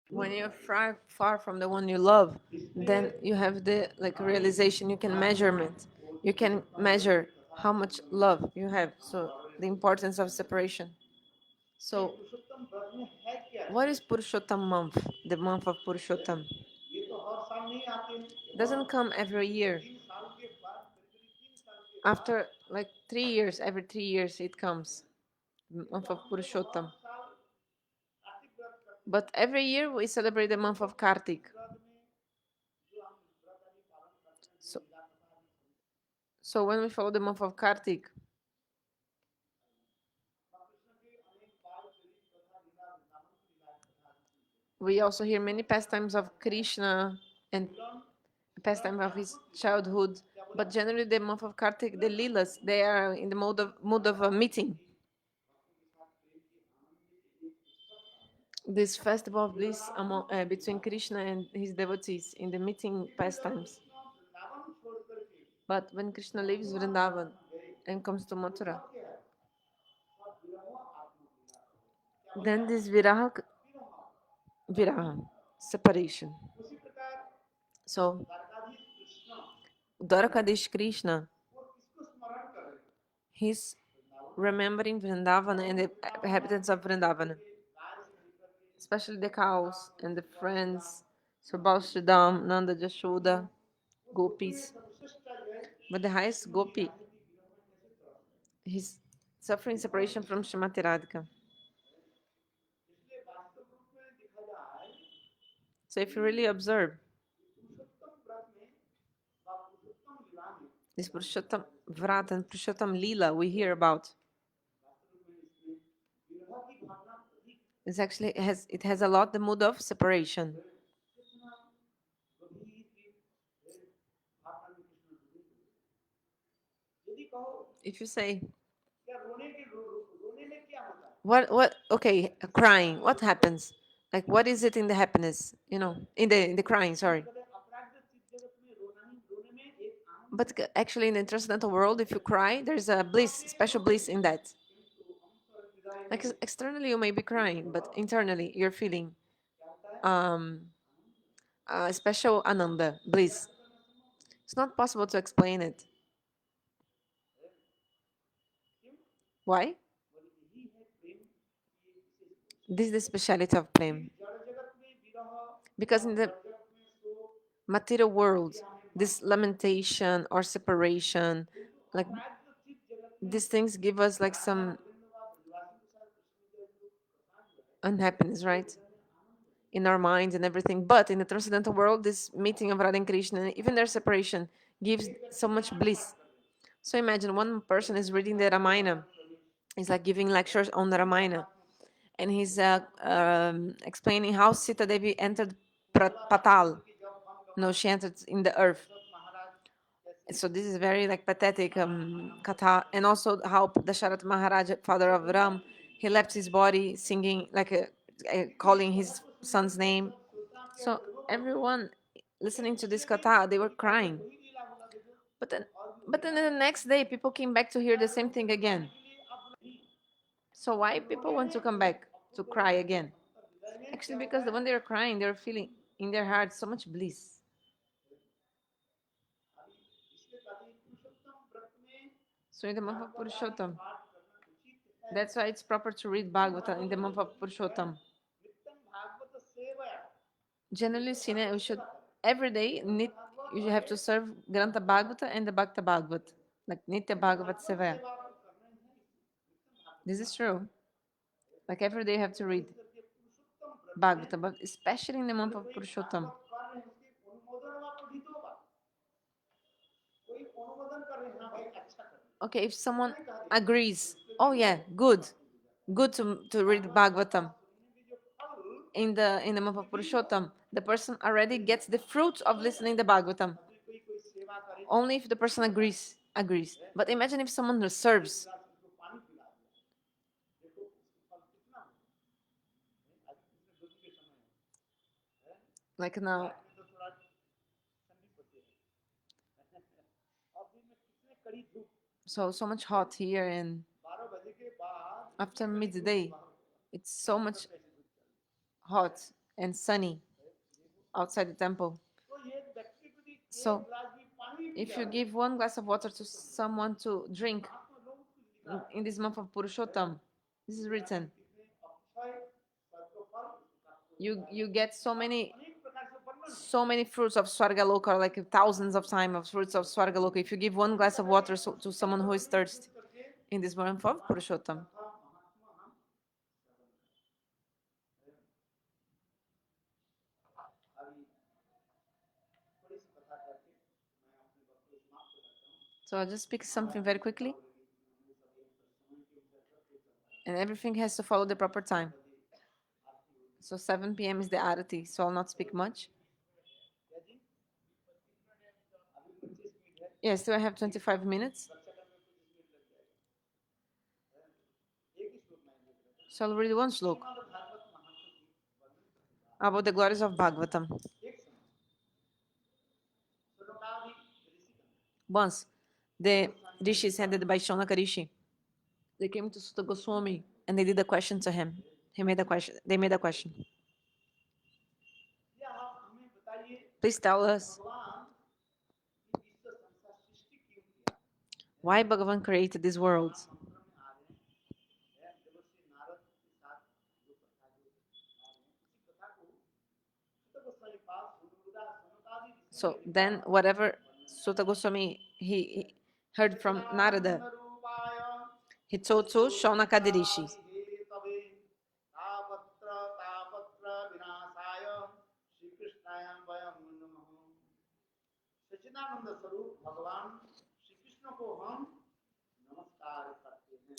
When you're far from the one you love, then you have the realization. You can measurement. You can measure how much love you have. So the importance of separation. So what is Purushottam month? The month of Purushottam doesn't come every year. After 3 years, every 3 years it comes. The month of Purushottam. But every year we celebrate the month of Kartik. So when we follow the month of Kartik, we also hear many pastimes of Krishna and pastime of his childhood. But generally, the month of Kartik, the Leelas, they are in the mood of a meeting. This festival of bliss between Krishna and his devotees in the meeting pastimes. But when Krishna leaves Vrindavan and comes to Mathura, then this viraha, separation. So, Dwarkadish Krishna, he's remembering Vrindavan and the inhabitants of Vrindavan, especially the cows and the friends, Subal Sridham, Nanda Jashoda, gopis. But the highest gopi, he's suffering separation from Srimati Radhika. So if you really observe, this Purushottam Vrat and Purushottam Leela we hear about, it's actually it has a lot the mood of separation. If you say, what okay, crying, what happens? Like, what is it in the happiness, in the crying, sorry. But actually in the transcendental world, if you cry, there's a bliss, special bliss in that. Like externally you may be crying, but internally you're feeling special ananda, bliss. It's not possible to explain it. Why? This is the speciality of prem. Because in the material world, this lamentation or separation, like these things give us like some unhappiness, right? In our minds and everything. But in the transcendental world, this meeting of Radha and Krishna, even their separation, gives so much bliss. So imagine one person is reading the Ramayana. He's like giving lectures on the Ramayana. And he's explaining how Sita Devi entered Patal. No, she entered in the earth. So this is very like pathetic katha. And also how Dasharatha Maharaj, father of Ram, he left his body singing, calling his son's name. So everyone listening to this katha, they were crying. But then the next day, people came back to hear the same thing again. So why people want to come back to cry again? Actually, because when they're crying, they're feeling in their heart so much bliss. So in the month of Purushottam, that's why it's proper to read Bhagavata in the month of Purushottam. Generally, we should every day you have to serve Grantha Bhagavata and the Bhakta Bhagavat, like Nitya Bhagavat Sevaya. This is true. Like every day you have to read Bhagavata, but especially in the month of Purushottam. Okay, if someone agrees, oh yeah, good to read Bhagavatam in the month of Purushottam, the person already gets the fruit of listening the Bhagavatam. Only if the person agrees. But imagine if someone serves. Like now, so much hot here, and after midday, it's so much hot and sunny outside the temple. So, if you give one glass of water to someone to drink in this month of Purushottam, this is written. You get so many fruits of Swargaloka, like thousands of times of fruits of Swargaloka. If you give one glass of water to someone who is thirsty in this month of Purushottam. So I'll just speak something very quickly, and everything has to follow the proper time. So 7 p.m. is the arati, so I'll not speak much. Yes, do I have 25 minutes? So I'll read one slok about the glories of Bhagavatam. Once, the rishis headed by Shonaka Rishi, they came to Sutta Goswami and they did a question to him. He made a question. They made a question. Please tell us why Bhagavan created this world. So then, whatever Sutta Goswami he heard from Narada, he told to Shaunaka Rishi.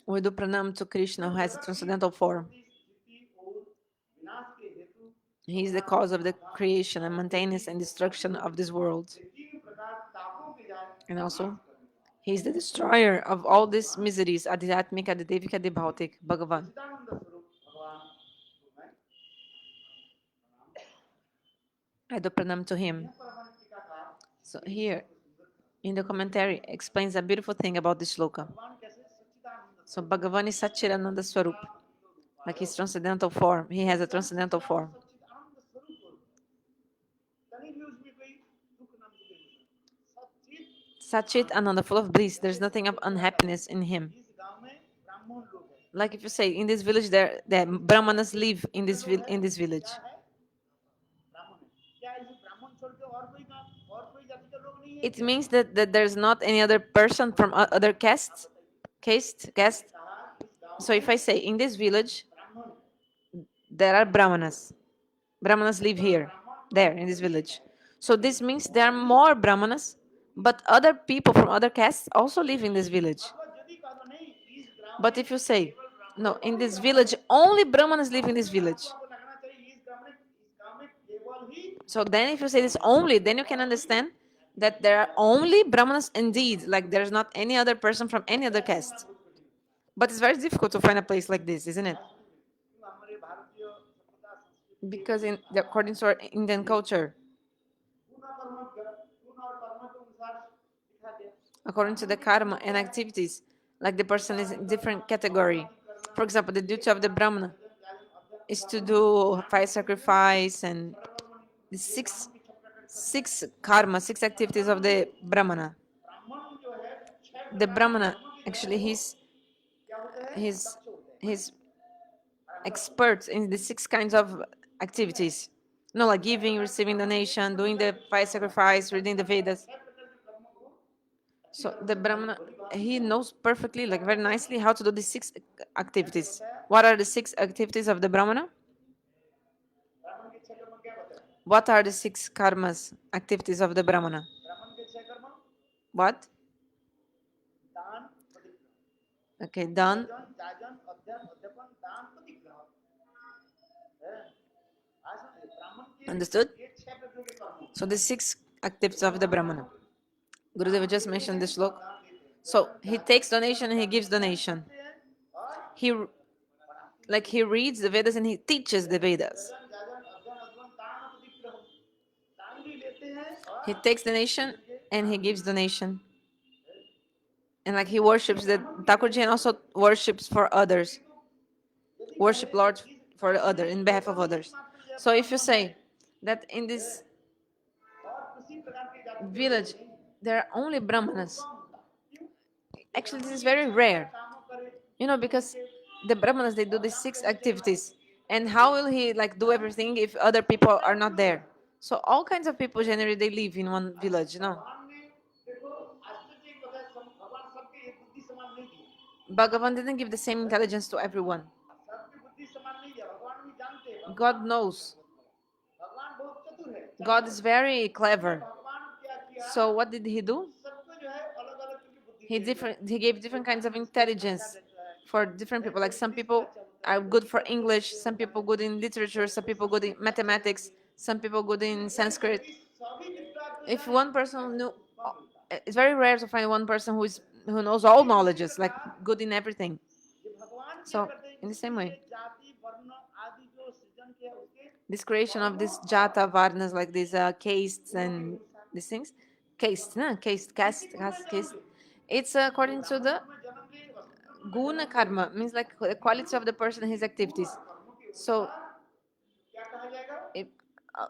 We do pranam to Krishna, who has a transcendental form. He is the cause of the creation and maintenance and destruction of this world. And also, he is the destroyer of all these miseries, Adhyatmika, Adhyatmika, Adibhautik, Bhagavan. I do pranam to him. So here, in the commentary, explains a beautiful thing about this shloka. So Bhagavan is Satchidananda Swarup, like his transcendental form. He has a transcendental form. Satchit Ananda, full of bliss. There's nothing of unhappiness in him. Like if you say, in this village, the Brahmanas live in this village. It means that there's not any other person from other caste. So if I say, in this village, there are Brahmanas. Brahmanas live here, there, in this village. So this means there are more Brahmanas, but other people from other castes also live in this village. But if you say, no, in this village, only Brahmanas live in this village. So then if you say this only, then you can understand that there are only Brahmanas indeed, like there's not any other person from any other caste. But it's very difficult to find a place like this, isn't it? Because according to our Indian culture, according to the karma and activities, like the person is in different category. For example, the duty of the Brahmana is to do fire sacrifice and the six karma, six activities of the Brahmana. The Brahmana, actually, he's expert in the six kinds of activities. No, like giving, receiving donation, doing the fire sacrifice, reading the Vedas. So the Brahmana, he knows perfectly, like very nicely, how to do the six activities. What are the six activities of the Brahmana? What are the six karmas, activities of the Brahmana? What? Okay, done. Understood? So the six activities of the Brahmana. Gurudeva just mentioned this look. So he takes donation and he gives donation. He reads the Vedas and he teaches the Vedas. He takes donation and he gives donation. And like he worships the Thakurji and also worships for others. Worship Lord for the other, in behalf of others. So if you say that in this village there are only Brahmanas, actually this is very rare. Because the Brahmanas, they do these 6 activities. And how will he like do everything if other people are not there? So all kinds of people generally they live in one village. Bhagavan didn't give the same intelligence to everyone. God knows. God is very clever. So what did he do? He gave different kinds of intelligence for different people. Like some people are good for English, some people good in literature, some people good in mathematics, some people good in Sanskrit. If one person knew, it's very rare to find one person who knows all knowledges, like good in everything. So in the same way, this creation of this jata varnas, like these castes and these things, caste, no? Caste. It's according to the guna karma, means like the quality of the person and his activities. So, if,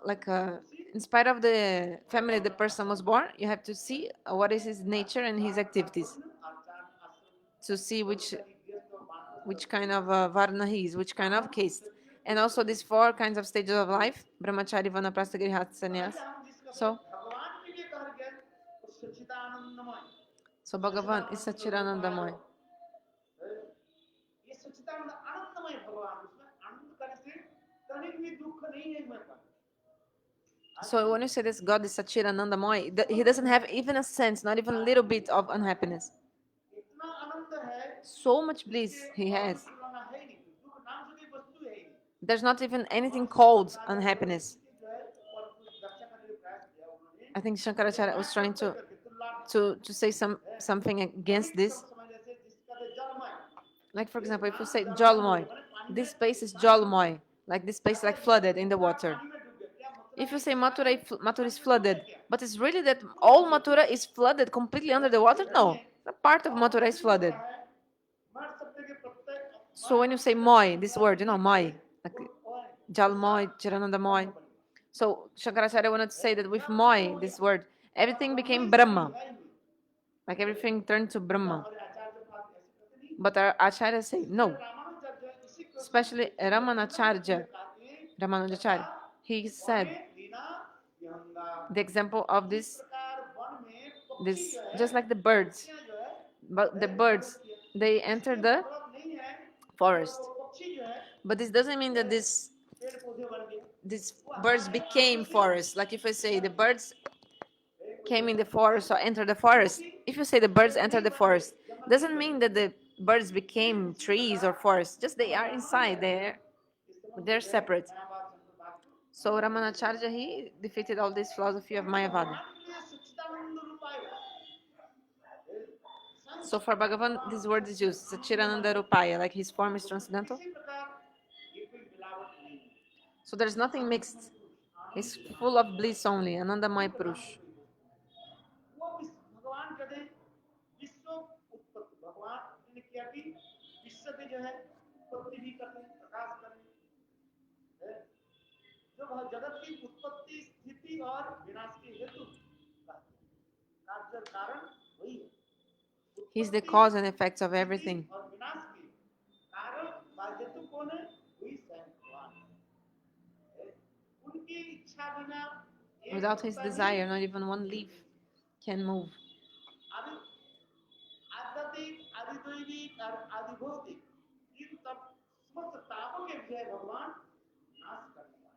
like in spite of the family the person was born, you have to see what is his nature and his activities to see which kind of varna he is, which kind of caste. And also these 4 kinds of stages of life: brahmachari, vanaprastha, grihastha, sannyas. So, so Bhagavan is Sachidanandamay. So when you say this God is Sachidanandamay, he doesn't have even a sense, not even a little bit of unhappiness. So much bliss he has. There's not even anything called unhappiness. I think Shankaracharya was trying to say something against this. Like for example, if you say Jalmoy, this space is Jalmoy, like this space like flooded in the water. If you say Mathura is flooded, but it's really that all Mathura is flooded completely under the water? No, a part of Mathura is flooded. So when you say Moy, this word, Moy, like Jalmoy, Chirananda Moy. So Shankaracharya wanted to say that with Moy, this word, everything became Brahma. Like everything turned to Brahma. But our Acharya say no. Especially Ramanujacharya, he said the example of this just like the birds. But the birds, they enter the forest. But this doesn't mean that these birds became forest. Like if I say the birds came in the forest or entered the forest. If you say the birds entered the forest, doesn't mean that the birds became trees or forests. Just they are inside there. They're separate. So Ramanacharya, he defeated all this philosophy of Mayavada. So for Bhagavan, this word is used, Sachirananda Rupaya, like his form is transcendental. So there's nothing mixed. It's full of bliss only, Anandamay Purush. He's the cause and effects of everything. Without his desire, not even one leaf can move.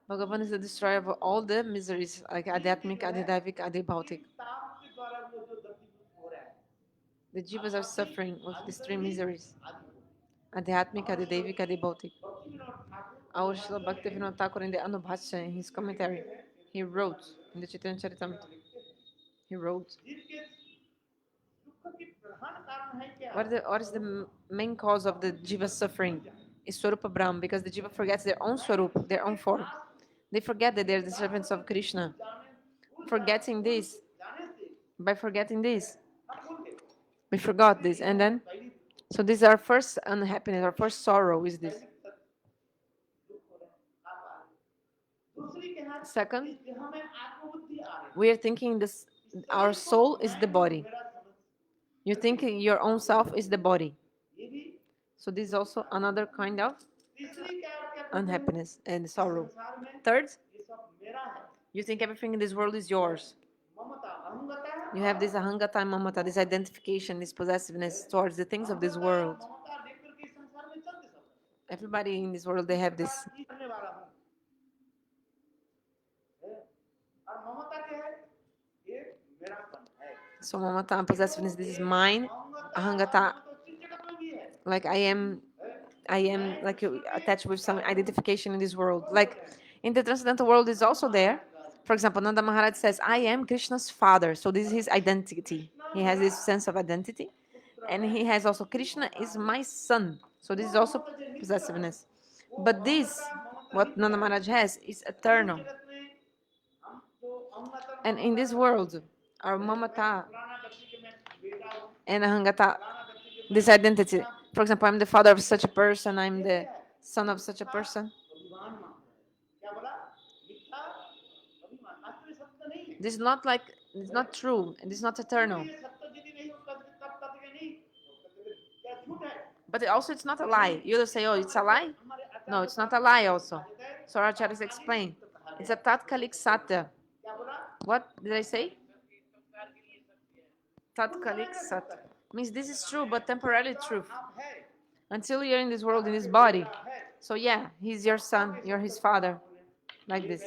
Bhagavan is the destroyer of all the miseries, like Adhyatmik, Adhidavik, Adhibhautik. The jivas are suffering with these 3 miseries: Adhyatmik, Adhidavik, Adhibhautik. Our Srila Bhaktivinoda Thakur in the Anubhashya, in his commentary, he wrote in the Chaitanya Charitamrita, he wrote, what is the main cause of the jiva suffering? Is Swarupa Brahm, because the jiva forgets their own Swarup, their own form. They forget that they're the servants of Krishna. forgetting this, by forgetting this, we forgot this, and then so this is our first unhappiness, our first sorrow is this. Second, we are thinking this, our soul is the body. You think your own self is the body. So this is also another kind of unhappiness and sorrow. Third, you think everything in this world is yours. You have this ahangata and mamata, this identification, this possessiveness towards the things of this world. Everybody in this world, they have this. So mamata and possessiveness, this is mine. Ahangata, like I am like attached with some identification in this world. Like in the transcendental world is also there. For example, Nanda Maharaj says, I am Krishna's father. So this is his identity. He has this sense of identity. And he has also, Krishna is my son. So this is also possessiveness. But this, what Nanda Maharaj has, is eternal. And in this world, our mamata and ahangata, this identity. For example, I'm the father of such a person, I'm the son of such a person. This is not like, it's not true, and it's not eternal. But also, it's not a lie. You will say, oh, it's a lie? No, it's not a lie also. So Acharyas explain. It's a tatkalik satya. What did I say? Tatkalik satya. Means this is true, but temporarily truth. Until you're in this world, in this body. So yeah, he's your son, you're his father. Like this.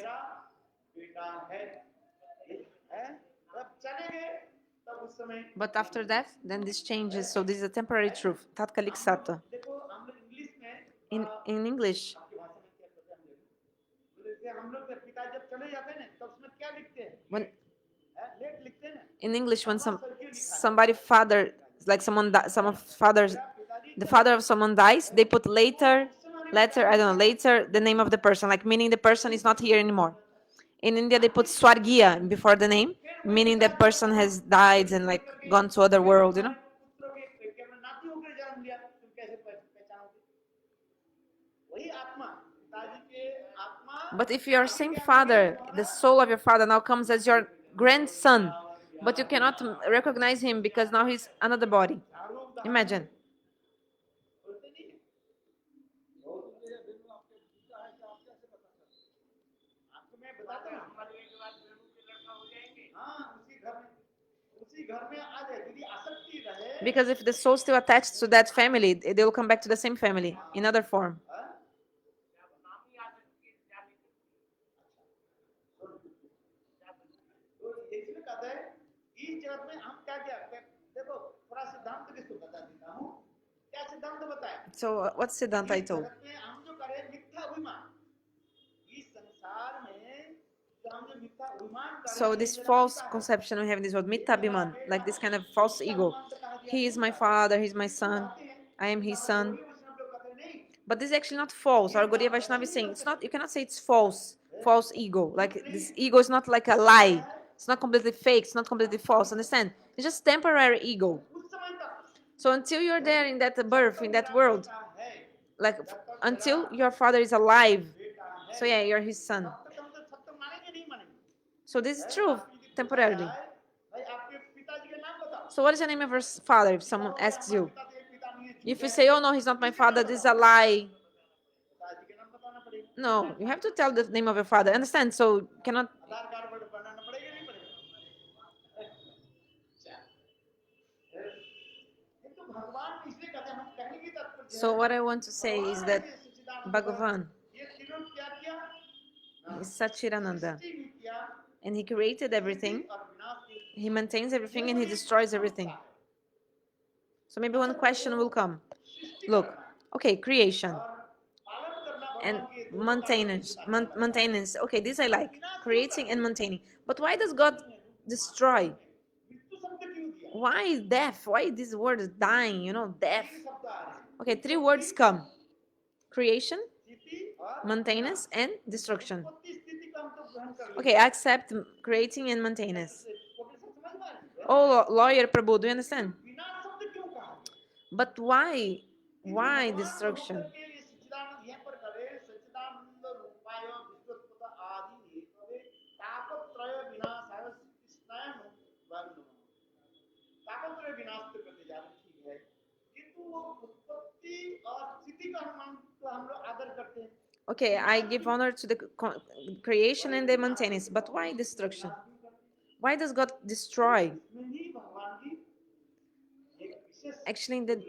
But after that, then this changes. So this is a temporary truth. Tatkalik satya. In English, when in English, when somebody father, like someone, some of fathers, the father of someone dies, they put later, I don't know, later the name of the person, like meaning the person is not here anymore. In India, they put Swargiya before the name, meaning that person has died and like gone to other world, you know. But if your same father, the soul of your father now comes as your grandson, but you cannot recognize him because now he's another body. Imagine. Because if the soul still attached to that family, they will come back to the same family in other form. So what's Siddhanta I told? So this false conception we have in this world, mittabhiman, like this kind of false ego. He is my father, he's my son, I am his son. But this is actually not false. Our Gaudiya Vaishnava is saying it's not, you cannot say it's false ego. Like this ego is not like a lie. It's not completely fake, it's not completely false. Understand? It's just temporary ego. So until you're there in that birth, in that world, like until your father is alive, so yeah, you're his son. So this is true, temporarily. So what is the name of your father if someone asks you? If you say, oh no, he's not my father, this is a lie. No, you have to tell the name of your father. Understand? So you cannot. So what I want to say is that Bhagavan is Sachirananda, and he created everything, he maintains everything, and he destroys everything. So maybe one question will come. Look, okay, creation and maintenance. Okay, this I like, creating and maintaining. But why does God destroy? Why death? Why this word is dying? You know, death. Okay, three words come: creation, maintenance, and destruction. Okay, accept creating and maintenance. Oh, lawyer Prabhu, do you understand? But why? Why destruction? Okay, I give honor to the creation and the maintenance, but why destruction? Why does God destroy? Actually, the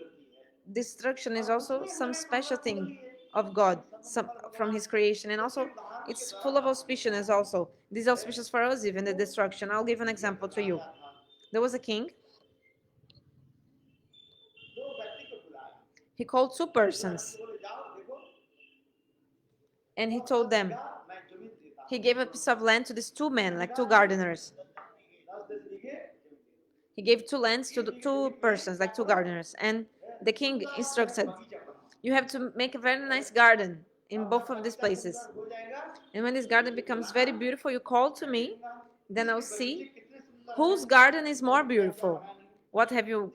destruction is also some special thing of God, some from His creation, and also it's full of auspiciousness. Also, these auspicious for us, even the destruction. I'll give an example to you. There was a king. He called two persons, and he told them. He gave a piece of land to these two men, like two gardeners. He gave two lands to the two persons, like two gardeners, and the king instructed, you have to make a very nice garden in both of these places. And when this garden becomes very beautiful, you call to me, then I'll see whose garden is more beautiful. What have you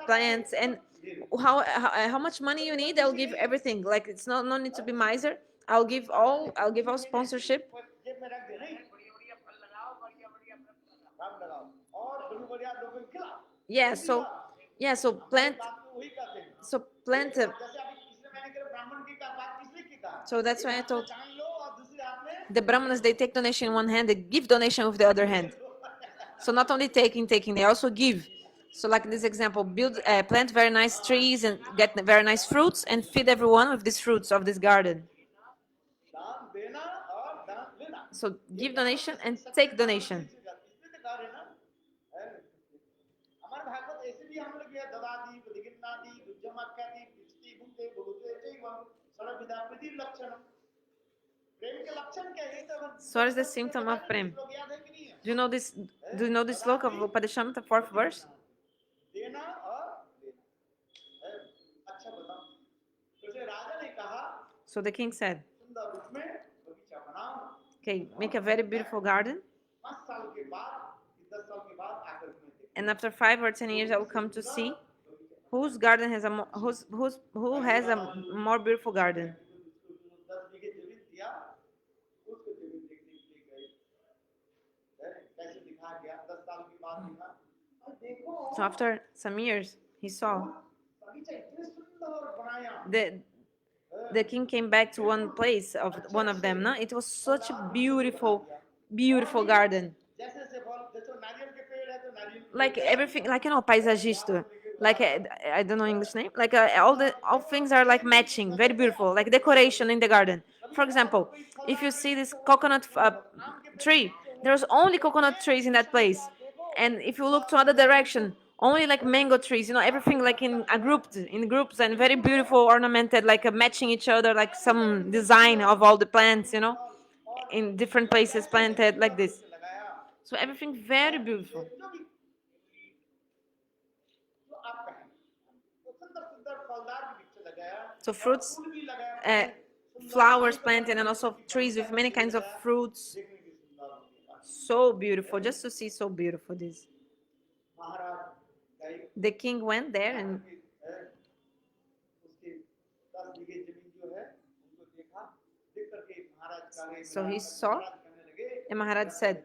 plants and how much money you need? I'll give everything. Like it's not no need to be miser. I'll give all sponsorship. Yeah, so yeah, so plant so that's why I told the Brahmanas, they take donation in one hand, they give donation with the other hand. So not only taking, they also give. So like this example, plant very nice trees and get very nice fruits and feed everyone with these fruits of this garden. So give donation and take donation. So what is the symptom of prem? Do you know this? Do you know this sloka of Upadeshamrita, fourth verse? So the king said, okay, make a very beautiful garden. And after 5 or 10 years, I will come to see whose garden has who has a more beautiful garden. So after some years, he saw the the king came back to one place of one of them. No, it was such a beautiful garden. Like everything, like paisagista. Like I don't know English name. Like all things are like matching, very beautiful. Like decoration in the garden. For example, if you see this coconut tree, there's only coconut trees in that place. And if you look to other direction, only like mango trees. Everything like in groups and very beautiful, ornamented, like matching each other, like some design of all the plants. In different places planted like this. So everything very beautiful. So fruits, uh, flowers planted, and also trees with many kinds of fruits. So beautiful, just to see, so beautiful this. The king went there and so he saw, and Maharaj said,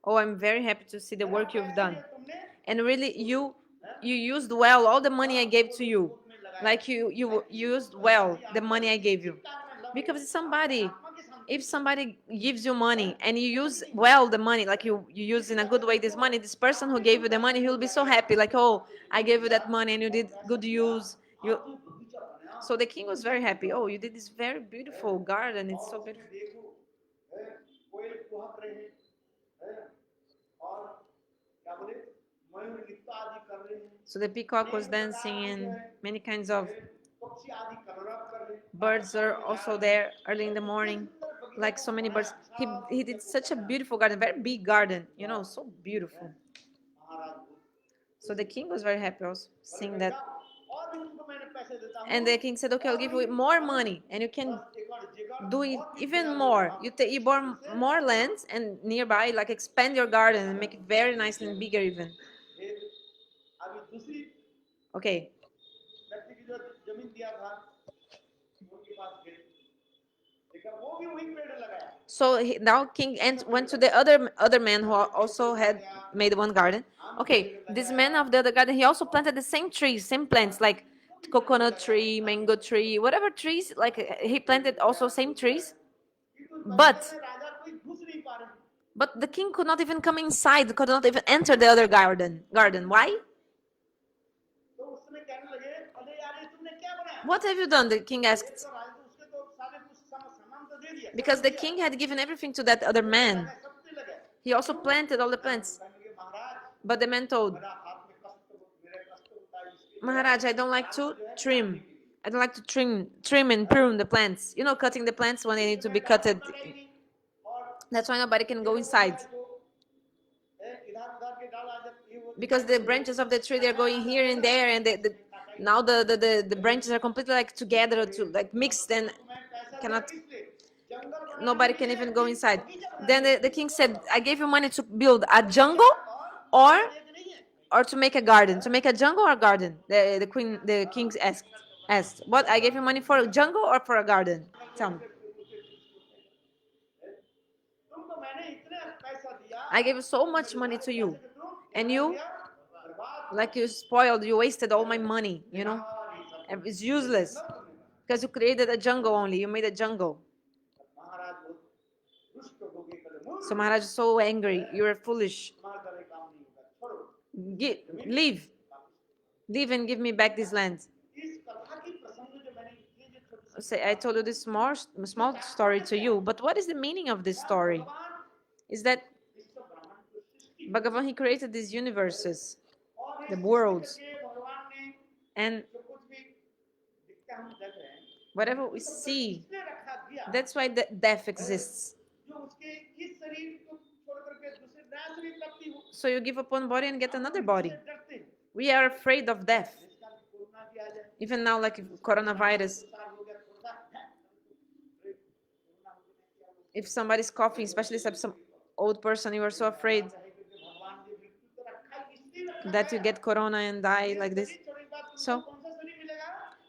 oh, I'm very happy to see the work you've done. And really, you used well all the money I gave to you. Like you used well the money I gave you. Because if somebody gives you money and you use well the money, like you use in a good way this money, this person who gave you the money, he'll be so happy. Like, oh, I gave you that money and you did good use. So the king was very happy. Oh, you did this very beautiful garden. It's so beautiful. So the peacock was dancing and many kinds of birds are also there early in the morning, like so many birds. He did such a beautiful garden, very big garden, so beautiful. So the king was very happy also seeing that. And the king said, okay, I'll give you more money and you can do it even more. You born more land and nearby, like expand your garden and make it very nice and bigger even. Okay. So now king went to the other man who also had made one garden. Okay, this man of the other garden, he also planted the same trees, same plants, like coconut tree, mango tree, whatever trees. Like he planted also same trees, but the king could not even come inside, could not even enter the other garden. Why? What have you done? The king asked. Because the king had given everything to that other man. He also planted all the plants. But the man told, Maharaj, I don't like to trim. I don't like to trim and prune the plants. You know, cutting the plants when they need to be cutted. That's why nobody can go inside. Because the branches of the tree, they're going here and there, and now the branches are completely like together, to like mixed, and cannot, nobody can even go inside. Then the king said, I gave you money to build a jungle or to make a garden. To make a jungle or a garden? The king asked. What, I gave you money for a jungle or for a garden? Tell me. I gave so much money to you, and you, like, you spoiled, you wasted all my money, you know? It's useless because you created a jungle only. You made a jungle. So Maharaj is so angry. You're foolish. Leave. Leave and give me back this land. Say, I told you this small story to you, but what is the meaning of this story? Is that Bhagavan, he created these universes, the worlds, and whatever we see, that's why the death exists. So you give up one body and get another body. We are afraid of death. Even now, like coronavirus. If somebody's coughing, especially some old person, you are so afraid that you get corona and die like this. So,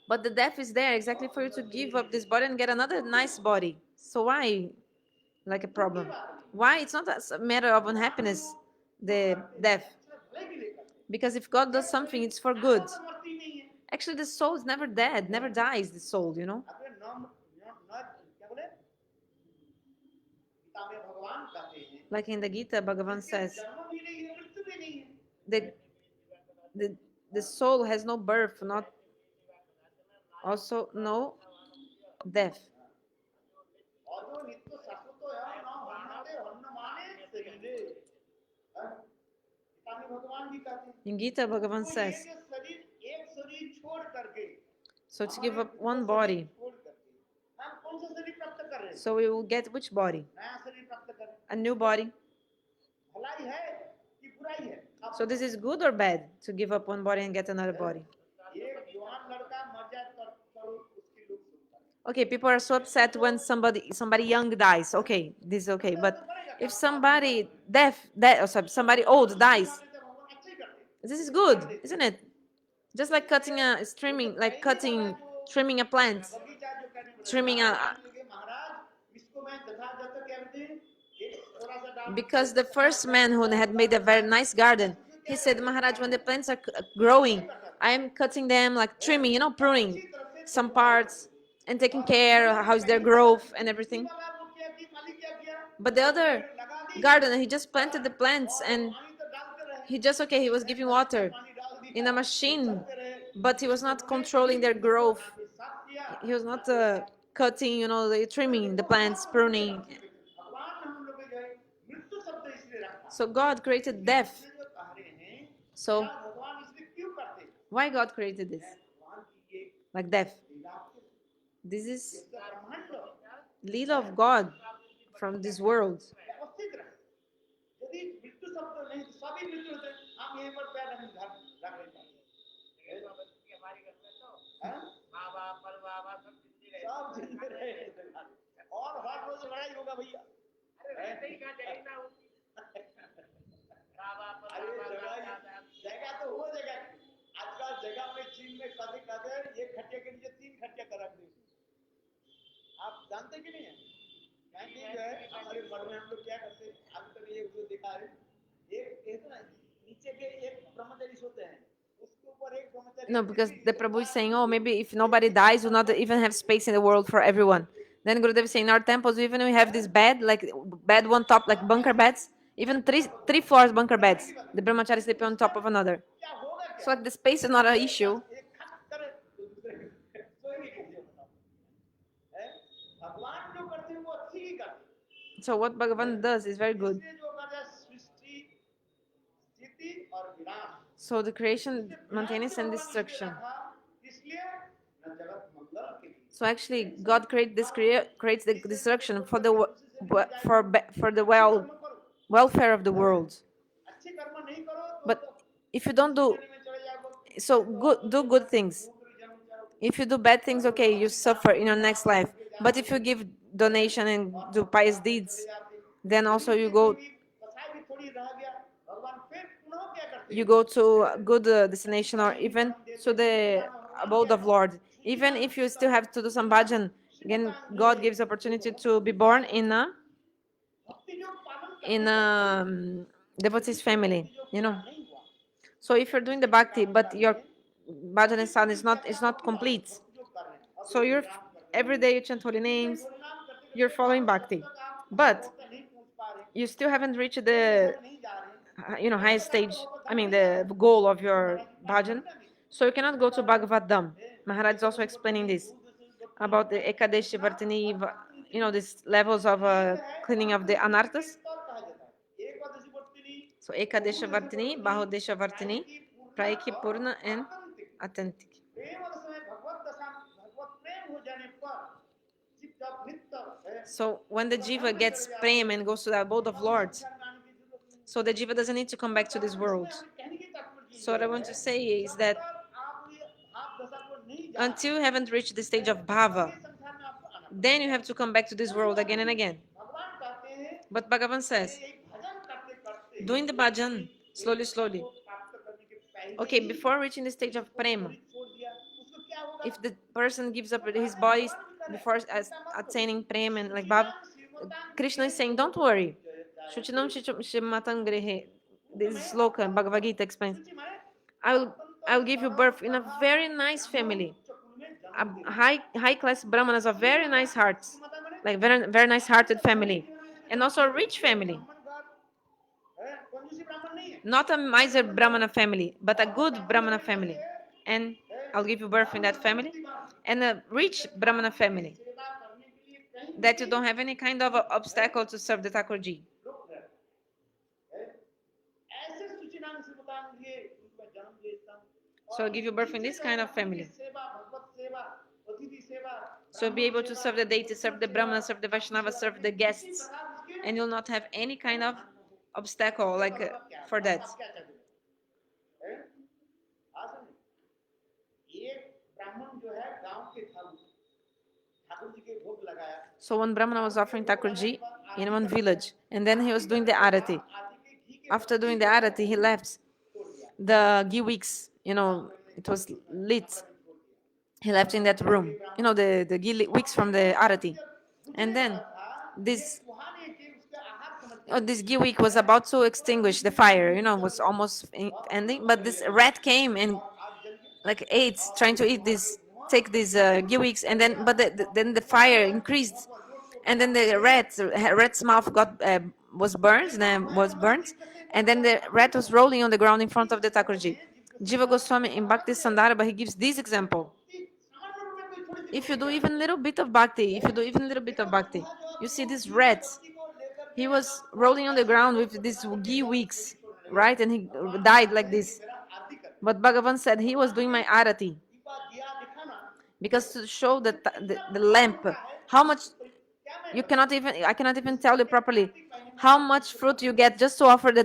but the death is there exactly for you to give up this body and get another nice body. So why, like, a problem? Why? It's not a matter of unhappiness, the death. Because if God does something, it's for good. Actually, the soul is never dead, never dies, the soul, you know? Like in the Gita, Bhagavan says, the, the, the soul has no birth, not also no death. In Gita, Bhagavan says, so to give up one body, so we will get which body? A new body. So this is good or bad, to give up one body and get another body? Okay, people are so upset when somebody young dies. Okay, this is okay. But if somebody somebody old dies, this is good, isn't it? Just like trimming a plant, trimming a. Because the first man who had made a very nice garden, he said, Maharaj, when the plants are growing, I am cutting them, like trimming, pruning some parts and taking care how's their growth and everything. But the other gardener, he just planted the plants and he was giving water in a machine, but he was not controlling their growth. He was not cutting, trimming the plants, pruning. So God created death. So why God created this? Like death. This is Leela of God from this world. No, because the Prabhu is saying, oh, maybe if nobody dies, we'll not even have space in the world for everyone. Then Gurudev is saying, in our temples, even we have this bed, like bed one top, like bunker beds, even three floors bunker beds. The brahmachari sleep on top of another. So like the space is not an issue. So what Bhagavan does is very good. So the creation, maintenance, and destruction. So actually, God creates the destruction for the for the welfare of the world. But if you don't do so, do good things. If you do bad things, okay, you suffer in your next life. But if you give donation and do pious deeds, then also you go to a good destination, or even to the abode of Lord. Even if you still have to do some bhajan, again, God gives opportunity to be born in a devotee's family, you know. So if you're doing the bhakti, but your bhajan and sadhana is not complete, so you're every day you chant holy names, you're following bhakti, but you still haven't reached the highest stage. I mean the goal of your bhajan. So you cannot go to Bhagavad Dham. Maharaj is also explaining this about the Ekadeshi Vartini, these levels of cleaning of the anarthas. So Ekadesha Vartini, Bahodesha Vartini, Praiki Purna, and Authentic. So when the jiva gets prem and goes to the abode of Lord, so the jiva doesn't need to come back to this world. So what I want to say is that until you haven't reached the stage of bhava, then you have to come back to this world again and again. But Bhagavan says, doing the bhajan slowly, slowly. Okay, before reaching the stage of prema, if the person gives up his body before attaining prema and like bhava, Krishna is saying, don't worry. Shuchinam Shimatangrehe. This sloka, Bhagavad Gita explains. I'll give you birth in a very nice family. A high class brahmanas of very nice hearts, like very nice hearted family, and also a rich family. Not a miser brahmana family, but a good brahmana family. And I'll give you birth in that family, and a rich brahmana family that you don't have any kind of obstacle to serve the Thakurji. So I'll give you birth in this kind of family. So be able to serve the deity, serve the Brahmana, serve the Vaishnava, serve the guests, and you'll not have any kind of obstacle like for that. So one Brahmana was offering Thakurji in one village, and then he was doing the arati. After doing the arati, he left the ghee wicks, it was lit. He left in that room, the ghee wicks from the arati. And then this this ghee wick was about to extinguish the fire, was almost ending, but this rat came and like ate, trying to take these ghee wicks, and then then the fire increased, and then the rat's mouth was burnt, and then the rat was rolling on the ground in front of the Thakurji. Jiva Goswami in Bhakti Sandarbha, he gives this example. If you do even a little bit of bhakti, you see this rat. He was rolling on the ground with these ghee wicks, right? And he died like this. But Bhagavan said he was doing my arati. Because to show the lamp, how much I cannot even tell you properly how much fruit you get just to offer the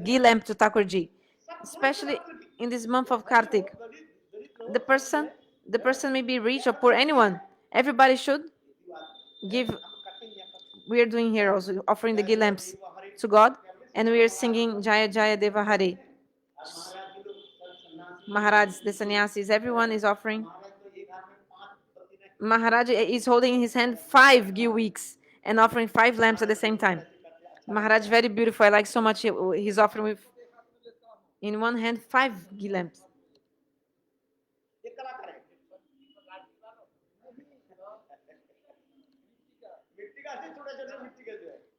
ghee lamp to Thakurji. Especially in this month of Kartik. The person may be rich or poor, anyone. Everybody should give we are doing here also, offering the ghee lamps to God, and we are singing Jaya Jaya Deva Hare. Maharaj, the sannyasis, everyone is offering. Maharaj is holding in his hand 5 ghee wicks and offering 5 lamps at the same time. Maharaj, very beautiful. I like so much. He's offering with in one hand 5 ghee lamps.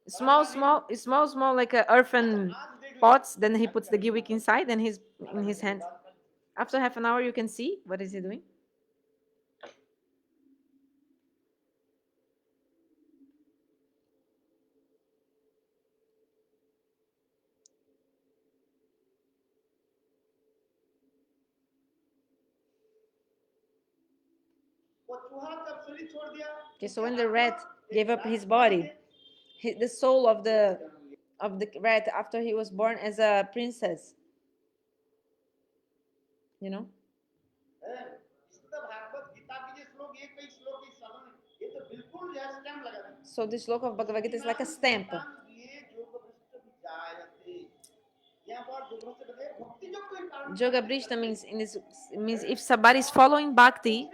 Small, like a earthen pots. Then he puts the ghee wick inside, and he's in his hand. After half an hour, you can see what is he doing. Okay, so when the rat gave up his body, the soul of the rat after he was born as a princess, you know. So this slok of Bhagavad Gita is like a stamp. Yoga Brishna means if somebody is following bhakti,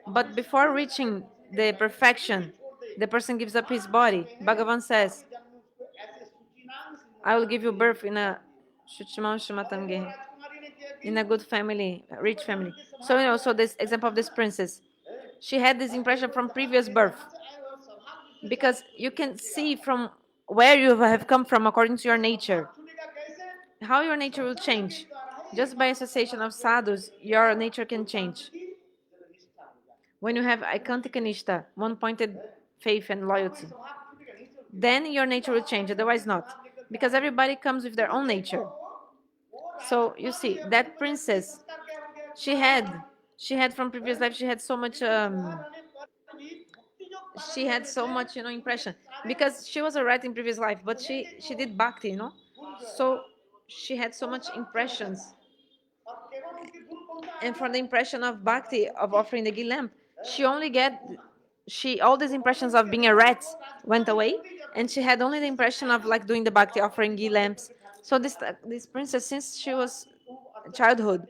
but before reaching the perfection, the person gives up his body. Bhagavan says, I will give you birth in a in a good family, a rich family. So so this example of this princess, she had this impression from previous birth, because you can see from where you have come from according to your nature, how your nature will change. Just by association of sadhus, your nature can change. When you have Aikantika Nishta, one-pointed faith and loyalty, then your nature will change, otherwise not. Because everybody comes with their own nature. So you see, that princess, she had from previous life, she had so much, impression, because she was a rat in previous life, but she did bhakti, so she had so much impressions. And from the impression of bhakti, of offering the ghee lamp, she only get she all these impressions of being a rat went away, and she had only the impression of like doing the bhakti, offering ghee lamps. So this princess, since she was childhood,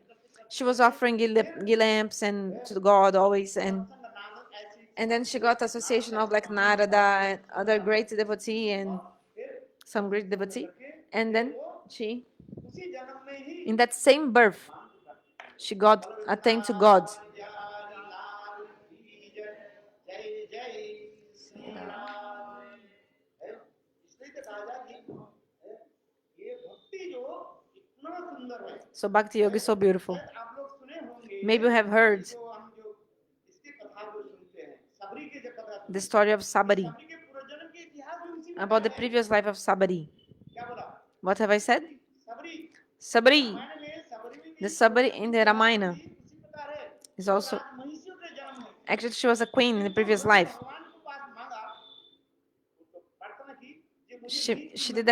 she was offering ghee lamps and to God always, and then she got association of like Narada and other great devotee and some great devotee, and then she, in that same birth, she got attained to God. So Bhakti Yoga is so beautiful. Maybe you have heard the story of Sabari, about the previous life of Sabari. What have I said? Sabari. The Sabari in the Ramayana is also, actually she was a queen in the previous life. She did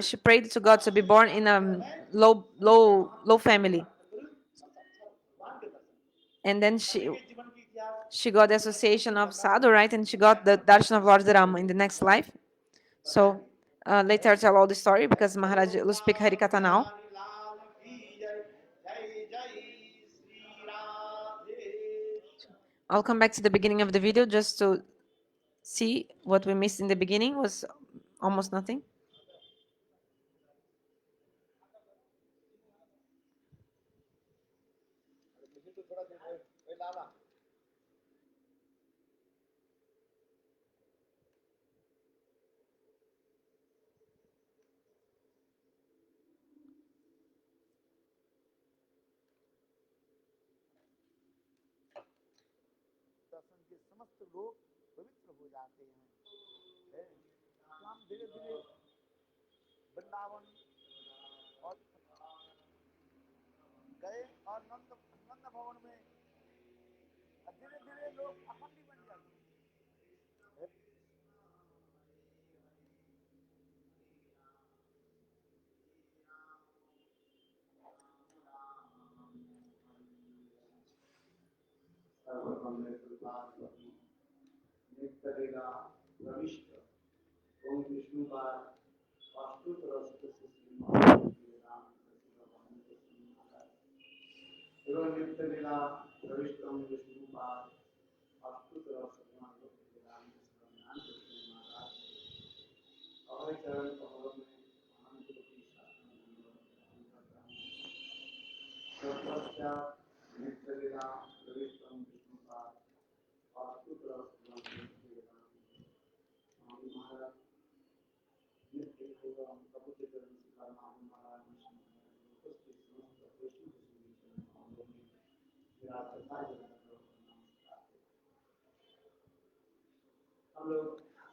she prayed to God to be born in a low family, and then she got the association of sadhu, right? And she got the darshan of Lord Rama in the next life. So later I'll tell all the story, because Maharaj will speak Harikatha now. I'll come back to the beginning of the video just to see what we missed in the beginning was almost nothing.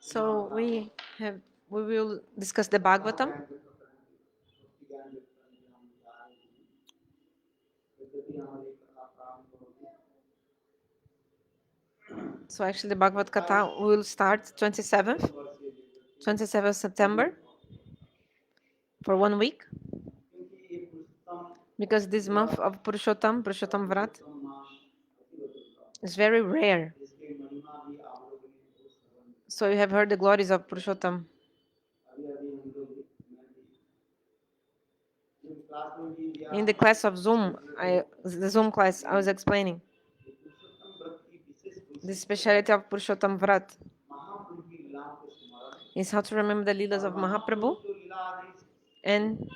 So we will discuss the Bhagavatam. So actually, the Bhagavad Gita will start 27th September for 1 week, because this month of Purushottam Vrat, is very rare. So you have heard the glories of Purushottam. In the class of Zoom, the Zoom class, I was explaining the speciality of Purushottam Vrat is how to remember the Leelas of Mahaprabhu, and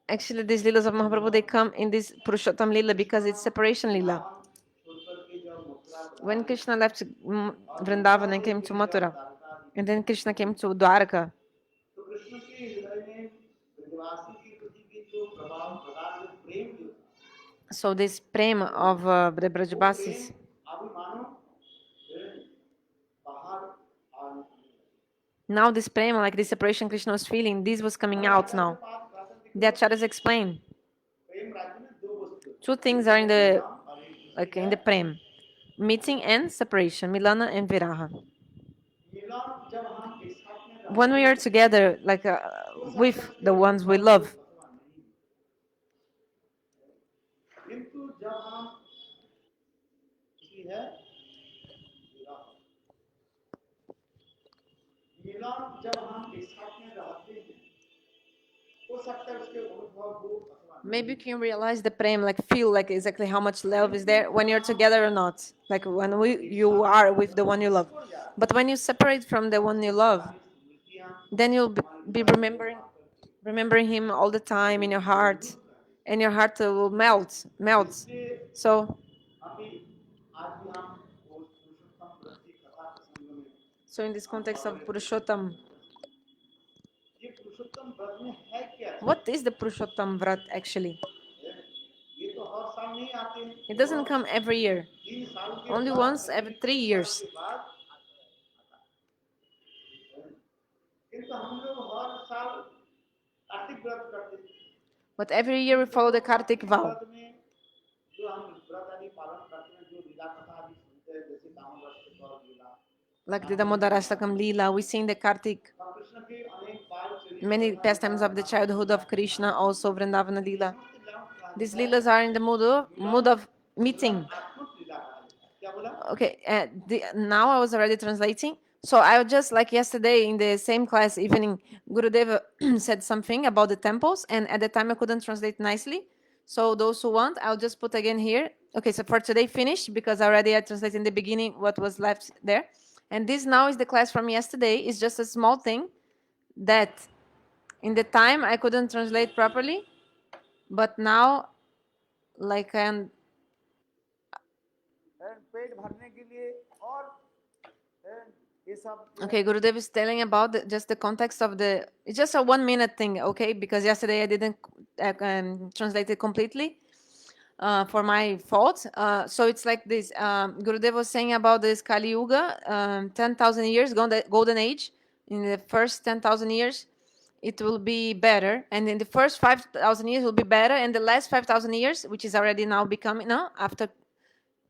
actually these Leelas of Mahaprabhu, they come in this Purushottam Leela because it's separation Leela. When Krishna left Vrindavan and came to Mathura, and then Krishna came to Dwarka, so this prema of the Brajbasis, now this prema, like this separation Krishna was feeling, this was coming out now. The acharyas explain two things are in the prem: meeting and separation, milana and viraha. When we are together, with the ones we love, maybe you can realize the prem, like feel like exactly how much love is there when you're together or not, like when you are with the one you love. But when you separate from the one you love, then you'll be remembering him all the time in your heart, and your heart will melt. So in this context of Purushottam, what is the Purushottam Vrat actually? It doesn't come every year, only once every 3 years. But every year we follow the Kartik vow. Like the Damodarashtakam Leela, we sing the Kartik, many pastimes of the childhood of Krishna, also Vrindavana Leela. These Leelas are in the mood of meeting. Okay, now I was already translating. So I was just like yesterday in the same class evening, Gurudeva said something about the temples, and at the time I couldn't translate nicely. So those who want, I'll just put again here. Okay, so for today finished, because already I translated in the beginning what was left there. And this now is the class from yesterday. It's just a small thing that in the time I couldn't translate properly, but now like I'm okay. Gurudev is telling about just the context of the. It's just a 1 minute thing, okay? Because yesterday I didn't translate it completely for my fault. So it's like this. Gurudev was saying about this Kali Yuga, 10,000 years, golden age. In the first 10,000 years, it will be better, and in the first 5,000 years will be better, and the last 5,000 years, which is already now becoming now after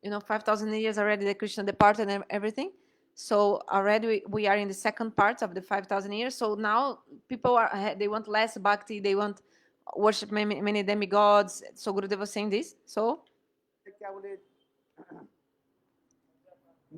5,000 years already that Krishna departed and everything. So already we are in the second part of the 5,000 years. So now people they want less bhakti, they want worship many demigods. So Gurudev was saying this. So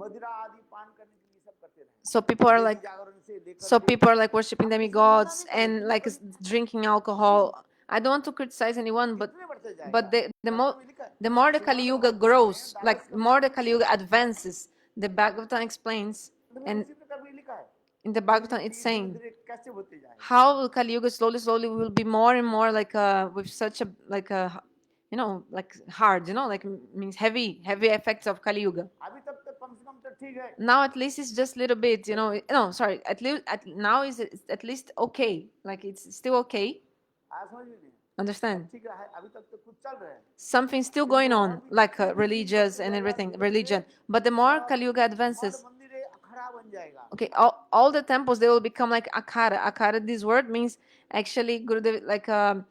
मदिरा आदि पान करने के लिए सब करते रहे So people are Devi like, जागरण से लेकर so के people are like worshiping अब इसमें मना demigods नहीं कर रहे and लेकिन like कोई drinking alcohol. I don't want to criticize anyone, कितने बढ़ते but जाएगा the more शास्त्र में लिखा है the more the Kali Shrimad Yuga Bhagavatam में grows, द्वादश like स्कंद more the में Kali Yuga advances, the Bhagavatam explains, में and उसी प्रकार भी लिखा है in the कि Bhagavatam it's ये धीरे saying धीरे कैसे होते जाएगा how Kali Yuga slowly will be more and more like with such a like a like hard, like means heavy effects of Kali Yuga. अभी तक तो कम से कम तो ठीक है Now at least it's just a little bit, no, sorry, at least now is it's at least okay, like it's still okay. आज समझ में नहीं Understand? अब ठीक है अभी तक तो कुछ चल रहा है Something's still लेकिन going वो और on, भी like कोई भी चीज religious बढ़ते and जाएगा everything, धीरे धीरे religion. But the more सब Kali Yuga मठ advances, मंदिर अखड़ा बन जाएगा okay, all the temples they will become like akara. Akara, this word means actually Gurudev, like क्या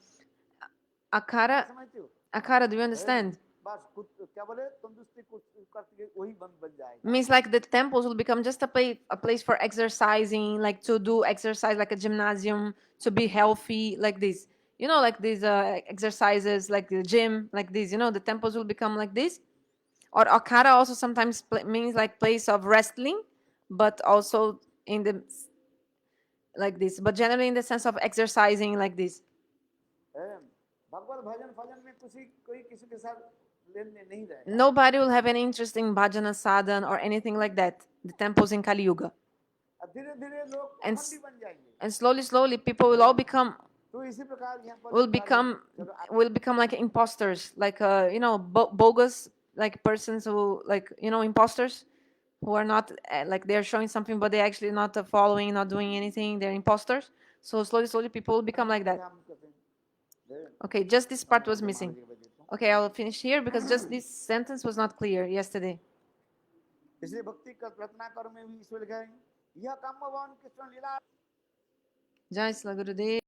akara. समझते हो Akara, do you हैं? understand? बस कुछ क्या बोले तंदुरुस्ती कुछ करके वही बन जाएगा Means like the temples will become just a place for exercising, like to do exercise, like a gymnasium, to be healthy, like this. Like these exercises, like the gym, like this. The temples will become like this. Or akara also sometimes means like place of wrestling, but also in the like this. But generally in the sense of exercising, like this. हैं? भगवत भजन भजन में कोई किसी के साथ लेन then नहीं रहेगा Nobody will have any interest in bhajana sadhan or anything like that. The temples in Kali Yuga. अब धीरे धीरे लोग And पाखंडी बन जाएंगे and slowly people will all become तो इसी प्रकार यहाँ पर will लिखा है become चलो आप will become like imposters, like bogus, like persons who, like, imposters, who are not like they're showing something but they're actually not following, not doing anything, they're imposters. So slowly people will become like that. ध्यान करते हैं हैं? Okay, just this part was जब missing. महाराज के बजे तो Okay, I'll finish here because just this sentence was not clear yesterday. इसलिए भक्ति का रत्नाकर में भी ईश्वर लिखा है यह काम भगवान कृष्ण लीला Jai Sri Gurudev.